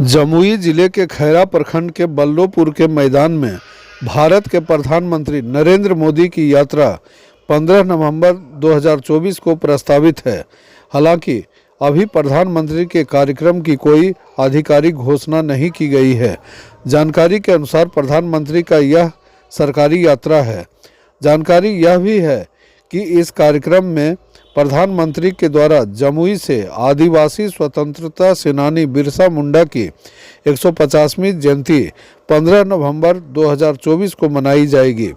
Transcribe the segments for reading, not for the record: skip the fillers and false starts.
जमुई जिले के खैरा प्रखंड के बल्लोपुर के मैदान में भारत के प्रधानमंत्री नरेंद्र मोदी की यात्रा 15 नवंबर 2024 को प्रस्तावित है। हालांकि अभी प्रधानमंत्री के कार्यक्रम की कोई आधिकारिक घोषणा नहीं की गई है। जानकारी के अनुसार प्रधानमंत्री का यह सरकारी यात्रा है। जानकारी यह भी है कि इस कार्यक्रम में प्रधानमंत्री के द्वारा जमुई से आदिवासी स्वतंत्रता सेनानी बिरसा मुंडा की 150वीं जयंती 15 नवंबर 2024 को मनाई जाएगी।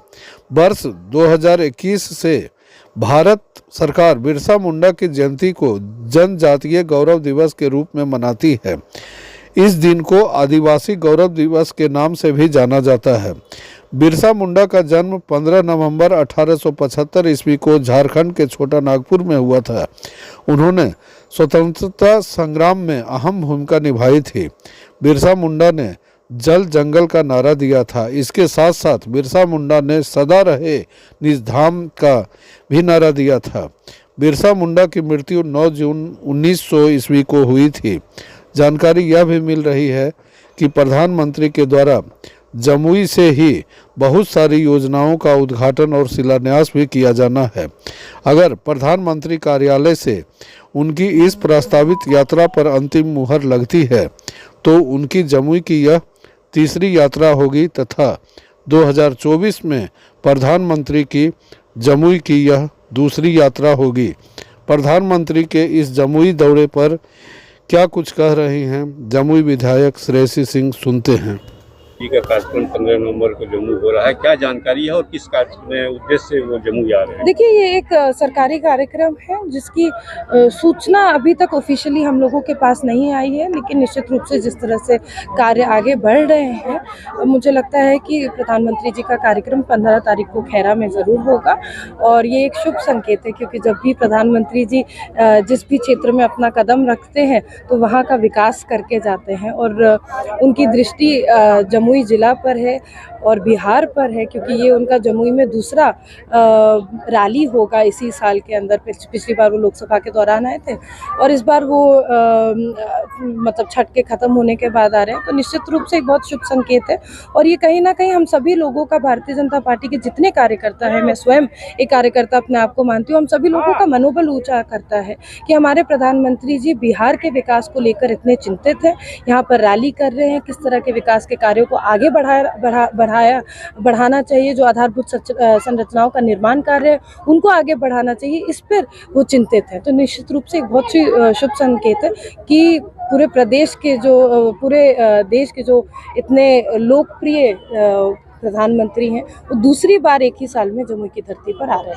वर्ष 2021 से भारत सरकार बिरसा मुंडा की जयंती को जनजातीय गौरव दिवस के रूप में मनाती है। इस दिन को आदिवासी गौरव दिवस के नाम से भी जाना जाता है। बिरसा मुंडा का जन्म 15 नवंबर 1875 ईस्वी को झारखंड के छोटा नागपुर में हुआ था। उन्होंने स्वतंत्रता संग्राम में अहम भूमिका निभाई थी। बिरसा मुंडा ने जल जंगल का नारा दिया था। इसके साथ साथ बिरसा मुंडा ने सदा रहे निज धाम का भी नारा दिया था। बिरसा मुंडा की मृत्यु 9 जून 1900 ईस्वी को हुई थी। जानकारी यह भी मिल रही है कि प्रधानमंत्री के द्वारा जमुई से ही बहुत सारी योजनाओं का उद्घाटन और शिलान्यास भी किया जाना है। अगर प्रधानमंत्री कार्यालय से उनकी इस प्रस्तावित यात्रा पर अंतिम मुहर लगती है तो उनकी जमुई की यह तीसरी यात्रा होगी तथा 2024 में प्रधानमंत्री की जमुई की यह दूसरी यात्रा होगी। प्रधानमंत्री के इस जमुई दौरे पर क्या कुछ कह रहे हैं जमुई विधायक श्रेयसी सिंह, सुनते हैं। का कार्यक्रम 15 नवंबर को जम्मू हो रहा है, क्या जानकारी है और किस उद्देश्य से वो जम्मू जा रहे हैं? देखिए, ये एक सरकारी कार्यक्रम है जिसकी सूचना अभी तक ऑफिशियली हम लोगों के पास नहीं आई है, लेकिन निश्चित रूप से जिस तरह से कार्य आगे बढ़ रहे हैं मुझे लगता है कि प्रधानमंत्री जी का कार्यक्रम 15 तारीख को खैरा में ज़रूर होगा और ये एक शुभ संकेत है, क्योंकि जब भी प्रधानमंत्री जी जिस भी क्षेत्र में अपना कदम रखते हैं तो वहाँ का विकास करके जाते हैं और उनकी दृष्टि जमुई जिला पर है और बिहार पर है, क्योंकि ये उनका जमुई में दूसरा रैली होगा इसी साल के अंदर। पिछली बार वो लोकसभा के दौरान आए थे और इस बार वो मतलब छठ के ख़त्म होने के बाद आ रहे हैं, तो निश्चित रूप से एक बहुत शुभ संकेत है। और ये कहीं ना कहीं हम सभी लोगों का, भारतीय जनता पार्टी के जितने कार्यकर्ता हैं, मैं स्वयं एक कार्यकर्ता अपने आप को मानती हूँ, हम सभी लोगों का मनोबल ऊँचा करता है कि हमारे प्रधानमंत्री जी बिहार के विकास को लेकर इतने चिंतित हैं, यहाँ पर रैली कर रहे हैं। किस तरह के विकास के कार्यों को आगे बढ़ाना चाहिए, जो आधारभूत संरचनाओं का निर्माण कार्य है उनको आगे बढ़ाना चाहिए, इस पर वो चिंतित है। तो निश्चित रूप से एक बहुत ही शुभ संकेत है कि पूरे प्रदेश के पूरे देश के जो इतने लोकप्रिय प्रधानमंत्री हैं वो दूसरी बार एक ही साल में जमुई की धरती पर आ रहे हैं।